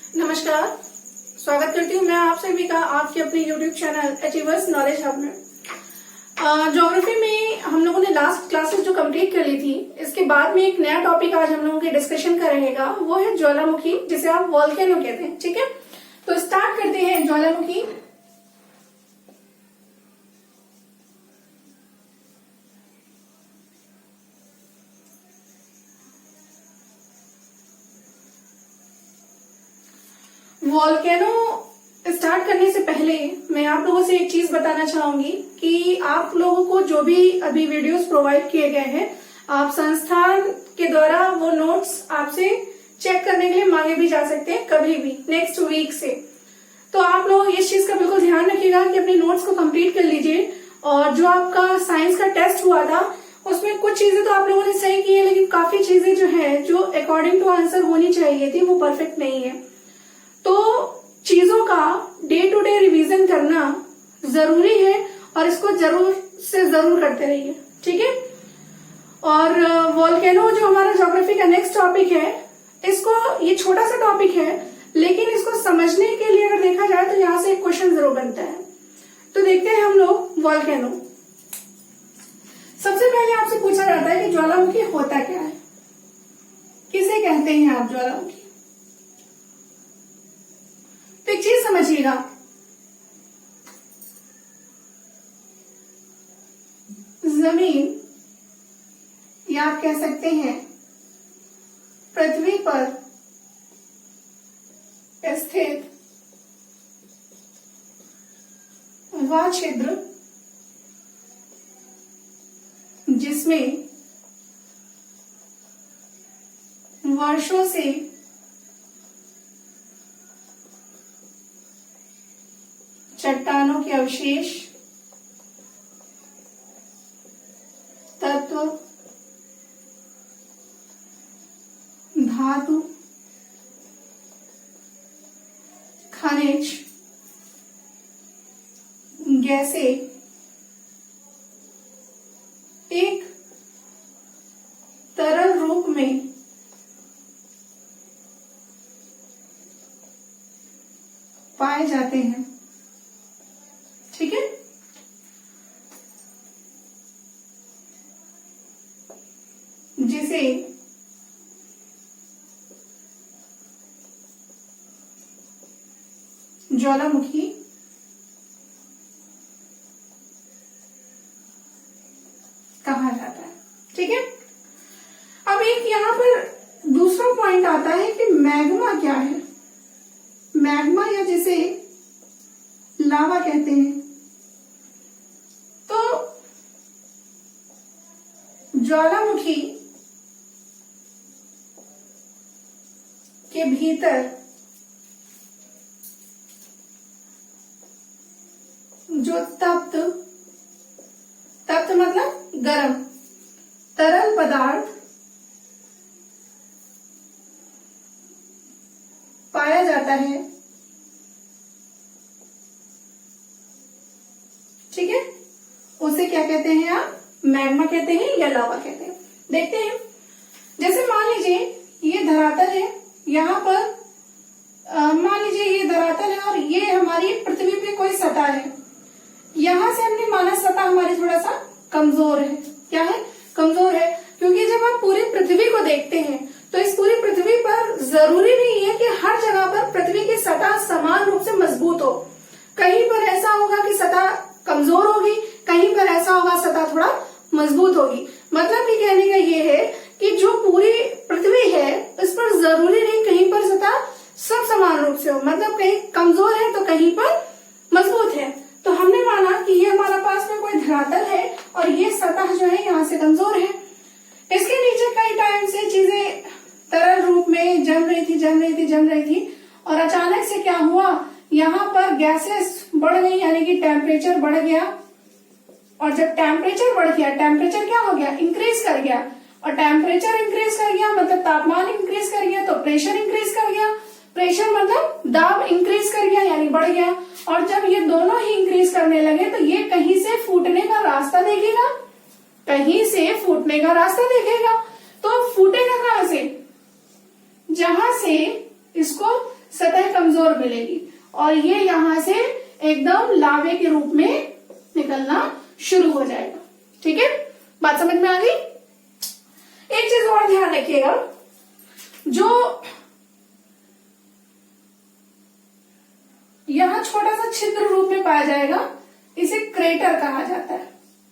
नमस्कार, स्वागत करती हूँ मैं आप सभी का आपके अपने YouTube channel achievers knowledge hub में। ज्योग्राफी में हम लोगों ने लास्ट क्लासेस जो कंप्लीट कर ली थी, इसके बाद में एक नया टॉपिक आज हम लोगों के डिस्कशन का रहेगा, वो है ज्वालामुखी, जिसे आप वॉल्केनो कहते हैं। ठीक है, तो स्टार्ट करते हैं। ज्वालामुखी वॉल्केनो स्टार्ट करने से पहले मैं आप लोगों से एक चीज बताना चाहूंगी कि आप लोगों को जो भी अभी वीडियोस प्रोवाइड किए गए हैं, आप संस्थान के द्वारा वो नोट्स आपसे चेक करने के लिए मांगे भी जा सकते हैं कभी भी नेक्स्ट वीक से। तो आप लोग इस चीज का बिल्कुल ध्यान रखिएगा कि अपने नोट्स को कंप्लीट कर लीजिए। और जो आपका साइंस का टेस्ट हुआ था उसमें कुछ चीजें तो आप लोगों ने सही की है, लेकिन काफी चीजें जो है जो अकॉर्डिंग टू आंसर होनी चाहिए थी वो परफेक्ट नहीं है। तो चीजों का डे टू डे रिवीजन करना जरूरी है और इसको जरूर से जरूर करते रहिए। ठीक है, और वॉल्केनो जो हमारा ज्योग्राफी का नेक्स्ट टॉपिक है, इसको ये छोटा सा टॉपिक है, लेकिन इसको समझने के लिए अगर देखा जाए तो यहाँ से एक क्वेश्चन जरूर बनता है। तो देखते हैं हम लोग वॉल्केनो। सबसे पहले आपसे पूछा जाता है कि ज्वालामुखी होता क्या है, किसे कहते हैं आप ज्वालामुखी। तो एक चीज समझिएगा, जमीन या आप कह सकते हैं पृथ्वी पर स्थित वह क्षेत्र जिसमें वर्षों से चट्टानों के अवशेष, तत्व, धातु, खनिज, गैसें एक तरल रूप में पाए जाते हैं। ठीक है, जिसे ज्वालामुखी कहा जाता है। ठीक है, अब एक यहां पर दूसरा पॉइंट आता है कि मैग्मा क्या है। मैग्मा या जिसे लावा कहते हैं। तो ज्वालामुखी के भीतर जो तप्त मतलब गर्म तरल पदार्थ पाया जाता है। ठीक है, उसे क्या कहते हैं आप, मैग्मा कहते हैं या लावा कहते हैं। देखते हैं, जैसे मान लीजिए ये धरातल है, यहाँ पर मान लीजिए ये धरातल है और ये हमारी पृथ्वी पे कोई सतह है। यहां से हमने माना सतह हमारी थोड़ा सा कमजोर है। क्या है, कमजोर है, क्योंकि जब आप पूरी पृथ्वी को देखते हैं तो इस पूरी पृथ्वी पर जरूरी नहीं है कि हर जगह पर पृथ्वी की सतह समान रूप से मजबूत हो। कहीं पर ऐसा होगा कि सतह कमजोर होगी, कहीं पर ऐसा होगा सतह थोड़ा मजबूत होगी। मतलब कि कहने का ये है कि जो पूरी पृथ्वी है इस पर जरूरी नहीं कहीं पर सतह सब समान रूप से हो, मतलब कहीं कमजोर है तो कहीं पर मजबूत है। तो हमने माना कि ये हमारा पास में कोई धरातल है और ये सतह जो है यहाँ से कमजोर है। इसके नीचे कई टाइम से चीजें तरल रूप में जम रही थी और अचानक से क्या हुआ, यहाँ पर गैसेस बढ़ गई, यानी कि टेम्परेचर बढ़ गया। और जब टेम्परेचर बढ़ गया, टेम्परेचर क्या हो गया, इंक्रीज कर गया। और टेम्परेचर इंक्रीज कर गया मतलब तापमान इंक्रीज कर गया, तो प्रेशर इंक्रीज कर गया। प्रेशर मतलब दाब इंक्रीज कर गया यानी बढ़ गया। और जब ये दोनों ही इंक्रीज करने लगे तो ये कहीं से फूटने का रास्ता देखेगा, कहीं से फूटने का रास्ता देखेगा। तो फूटेगा कहां से, जहां से इसको सतह कमजोर मिलेगी और ये यहां से एकदम लावे के रूप में निकलना शुरू हो जाएगा। ठीक है, बात समझ में आ गई। एक चीज और ध्यान रखिएगा, जो यहां छोटा सा छिद्र रूप में पाया जाएगा इसे क्रेटर कहा जाता है।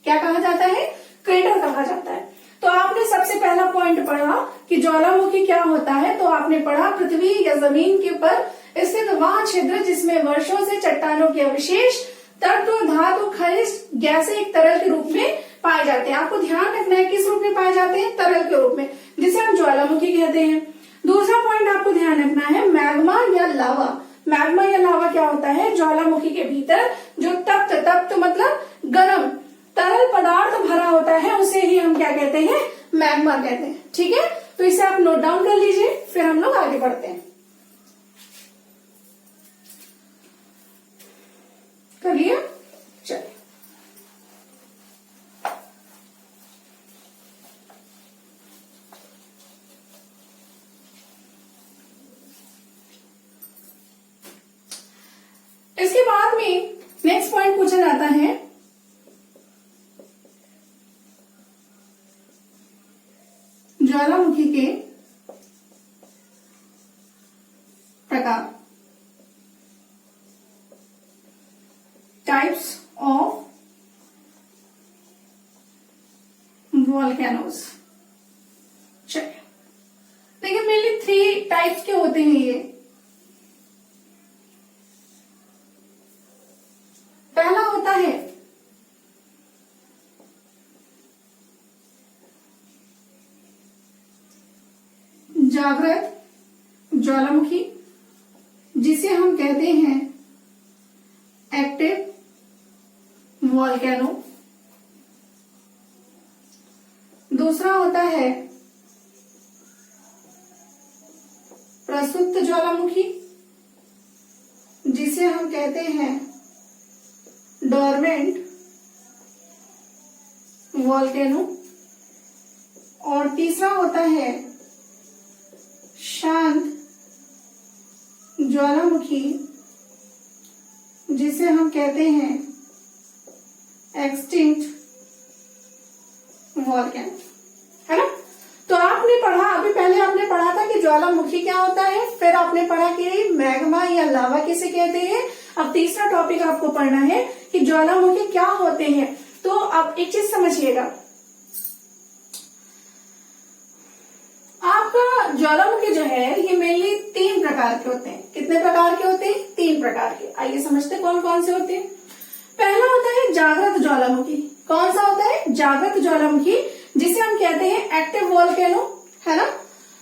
क्या कहा जाता है? क्रेटर कहा जाता है। तो आपने सबसे पहला पॉइंट पढ़ा कि ज्वालामुखी क्या होता है, तो आपने पढ़ा पृथ्वी या जमीन के ऊपर स्थित वह छिद्र जिसमें वर्षों से चट्टानों के अवशेष, तत्व, धातु, खनिज, गैसें एक तरल के रूप में पाए जाते हैं। आपको ध्यान रखना है किस रूप में पाए जाते हैं? तरल के रूप में, जिसे हम ज्वालामुखी कहते हैं। दूसरा पॉइंट आपको ध्यान रखना है मैग्मा या लावा। मैग्मा या लावा क्या होता है? ज्वालामुखी के भीतर जो तप्त मतलब गर्म तरल पदार्थ भरा होता है उसे ही हम क्या कहते हैं? मैग्मा कहते हैं। ठीक है, तो इसे आप नोट डाउन कर लीजिए, फिर हम लोग आगे बढ़ते हैं। कर लिया? चलिए, इसके बाद में नेक्स्ट पॉइंट पूछा जाता है ज्वालामुखी के प्रकार, टाइप्स ऑफ वॉल्केनोज। चलिए देखिए, मेनली 3 टाइप्स के होते हैं ये। पहला होता है जागृत ज्वालामुखी, जिसे हम कहते हैं एक्टिव वॉल्केनो। दूसरा होता है प्रसुप्त ज्वालामुखी, जिसे हम कहते हैं डोरमेंट वॉल्केनो। और तीसरा होता है शांत ज्वालामुखी, जिसे हम कहते हैं एक्सटिंक्ट वॉल्केनो, है ना। तो आपने पढ़ा, अभी पहले आपने पढ़ा था कि ज्वालामुखी क्या होता है, फिर आपने पढ़ा कि मैग्मा या लावा किसे कहते हैं। अब तीसरा टॉपिक आपको पढ़ना है कि ज्वालामुखी क्या होते हैं। तो आप एक चीज समझिएगा, आपका ज्वालामुखी जो है ये मेनली 3 प्रकार के होते हैं। कितने प्रकार के होते हैं? 3 प्रकार के। आइए समझते कौन कौन से होते हैं। पहला होता है जागृत ज्वालामुखी। कौन सा होता है? जागृत ज्वालामुखी, जिसे हम कहते हैं एक्टिव वॉल्केनो, है ना।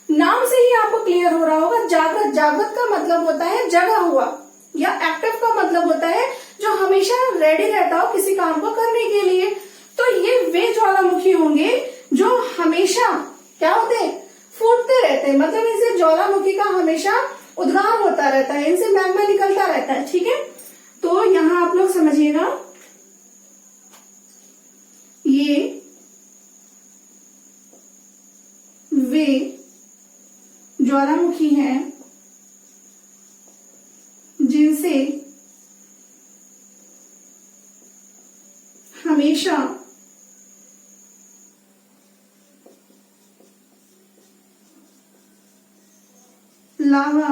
नाम से ही आपको क्लियर हो रहा होगा, जागृत, जागृत का मतलब होता है जगा हुआ, या एक्टिव का मतलब होता है जो हमेशा रेडी रहता हो किसी काम को करने के लिए। तो ये वे ज्वालामुखी होंगे जो हमेशा क्या होते हैं? फूटते रहते हैं, मतलब इनसे ज्वालामुखी का हमेशा उद्गार होता रहता है, इनसे मैग्मा निकलता रहता है। ठीक है, तो यहां आप लोग समझिएगा, ये वे ज्वालामुखी हैं जिनसे हमेशा लावा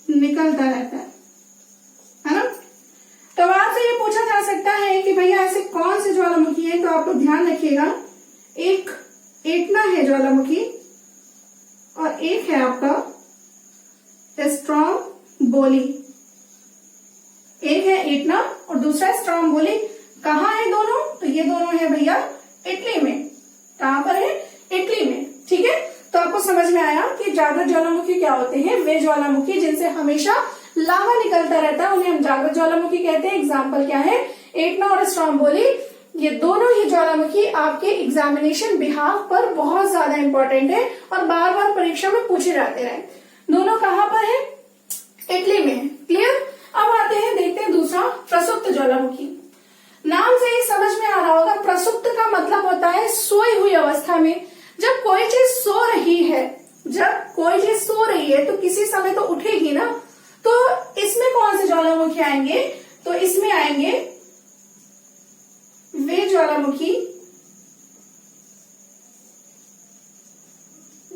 निकलता रहता है ना। तो आपसे ये पूछा जा सकता है कि भैया ऐसे कौन से ज्वालामुखी है, तो आप लोग ध्यान रखिएगा, एक एटना है ज्वालामुखी और एक है आपका स्ट्रोम्बोली। एक है एटना और दूसरा स्ट्रोम्बोली। कहाँ है दोनों? तो ये दोनों है भैया इटली में। कहां पर है? इटली में। ठीक है, तो आपको समझ में आया कि जागृत ज्वालामुखी क्या होते हैं। वे ज्वालामुखी जिनसे हमेशा लावा निकलता रहता है उन्हें हम जागृत ज्वालामुखी कहते हैं। एग्जाम्पल क्या है? एटना और स्ट्रोम्बोली। ये दोनों ही ज्वालामुखी आपके एग्जामिनेशन बिहाफ पर बहुत ज्यादा इंपॉर्टेंट है और बार बार परीक्षा में पूछे जाते रहे। दोनों कहां पर है? इटली में। क्लियर। अब आते हैं, देखते हैं दूसरा प्रसुप्त ज्वालामुखी। नाम से ही समझ में आ रहा होगा, प्रसुप्त का मतलब होता है सोई हुई अवस्था में। जब कोई चीज सो रही है जब कोई चीज सो रही है तो किसी समय तो उठेगी ना, तो इसमें कौन से ज्वालामुखी आएंगे, तो इसमें आएंगे वे ज्वालामुखी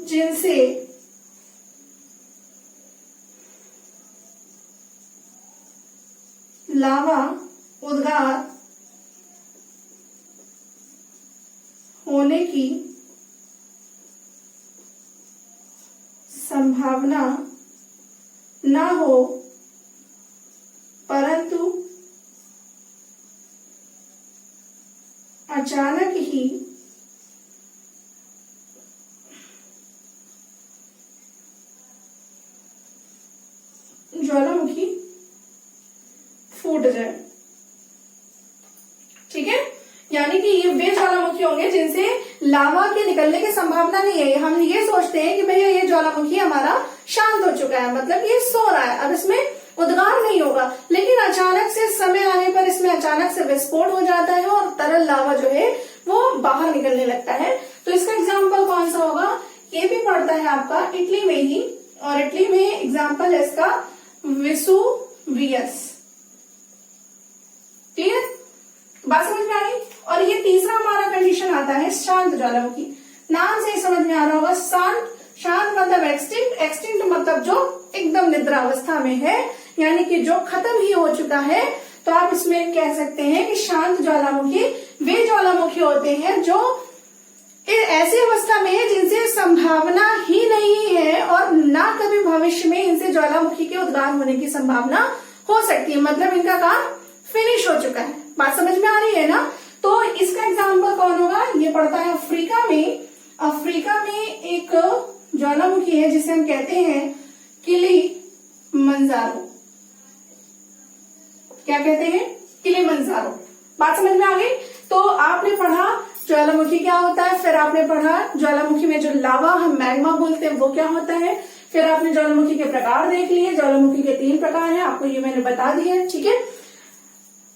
जिनसे लावा उद्गार होने की संभावना ना हो, परंतु अचानक ही ज्वालामुखी फूट जाए। ठीक है, यानी कि ये वे ज्वालामुखी होंगे जिनसे लावा के निकलने की संभावना नहीं है। हम ये सोचते हैं कि भैया ये ज्वालामुखी हमारा शांत हो चुका है, मतलब ये सो रहा है, अब इसमें उद्गार नहीं होगा, लेकिन अचानक से समय आने पर इसमें अचानक से विस्फोट हो जाता है और तरल लावा जो है वो बाहर निकलने लगता है। तो इसका एग्जाम्पल कौन सा होगा, ये भी पड़ता है आपका इटली में ही, और इटली में एग्जाम्पल है इसका वेसुवियस। क्लियर, बात समझ में आ गई। और ये तीसरा हमारा कंडीशन आता है शांत ज्वालामुखी। नाम से ही समझ में आ रहा होगा, शांत, शांत मतलब एक्सटिंक्ट, एक्सटिंक्ट मतलब जो एकदम निद्रा अवस्था में है, यानी कि जो खत्म ही हो चुका है। तो आप इसमें कह सकते हैं कि शांत ज्वालामुखी वे ज्वालामुखी होते हैं जो ऐसी अवस्था में है जिनसे संभावना ही नहीं है और ना कभी भविष्य में इनसे ज्वालामुखी के उद्गार होने की संभावना हो सकती है, मतलब इनका काम फिनिश हो चुका है। बात समझ में आ रही है ना। तो इसका एग्जाम्पल कौन होगा, ये पड़ता है अफ्रीका में। अफ्रीका में एक ज्वालामुखी है जिसे हम कहते हैं किलिमंजारो। क्या कहते हैं, किलिमंजारो। बात समझ में आ गई। तो आपने पढ़ा ज्वालामुखी क्या होता है, फिर आपने पढ़ा ज्वालामुखी में जो लावा हम मैग्मा बोलते हैं वो क्या होता है, फिर आपने ज्वालामुखी के प्रकार देख लिए। ज्वालामुखी के 3 प्रकार हैं, आपको ये मैंने बता दिया है। ठीक है,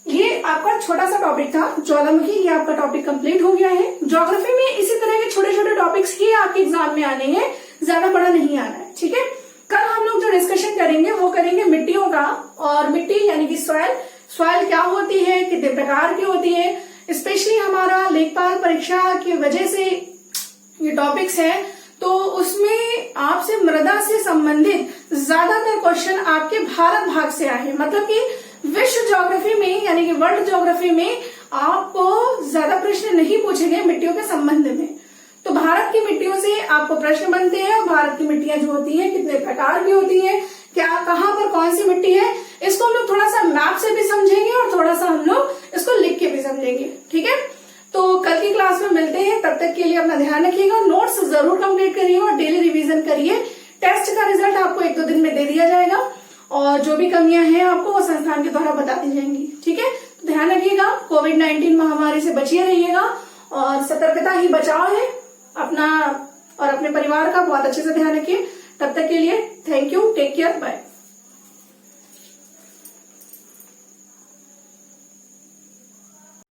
ये आपका छोटा सा टॉपिक था ज्वालामुखी, ये आपका टॉपिक कंप्लीट हो गया है। ज्योग्राफी में इसी तरह के छोटे छोटे टॉपिक्स ही आपके एग्जाम में आने हैं, ज्यादा बड़ा नहीं आना है। ठीक है, कल हम लोग जो डिस्कशन करेंगे वो करेंगे मिट्टियों का, और मिट्टी यानी कि सॉइल क्या होती है, कितने प्रकार की होती है। स्पेशली हमारा लेखपाल परीक्षा की वजह से ये टॉपिक्स है, तो उसमें आपसे मृदा से संबंधित ज्यादातर क्वेश्चन आपके भारत भाग से आए हैं, मतलब कि विश्व ज्योग्राफी में यानी कि वर्ल्ड ज्योग्राफी में आपको ज्यादा प्रश्न नहीं पूछे गए मिट्टियों के संबंध में। तो भारत की मिट्टियों से आपको प्रश्न बनते हैं। भारत की मिट्टियां जो होती हैं कितने प्रकार की होती है, क्या कहाँ पर कौन सी मिट्टी है, इसको हम लोग थोड़ा सा मैप से भी समझेंगे और थोड़ा सा हम लोग इसको लिख के भी समझेंगे। ठीक है, तो कल की क्लास में मिलते हैं, तब तक के लिए अपना ध्यान रखिएगा। नोट्स जरूर कंप्लीट करिए और डेली रिवीजन करिए। टेस्ट का रिजल्ट आपको 1-2 दिन में दे दिया जाएगा, और जो भी कमियां हैं आपको वो संस्थान के द्वारा बता दी जाएंगी। ठीक है, तो ध्यान रखिएगा, कोविड-19 महामारी से बचिए रहिएगा, और सतर्कता ही बचाव है। अपना और अपने परिवार का बहुत अच्छे से ध्यान रखिए। तब तक के लिए thank you, take care, bye.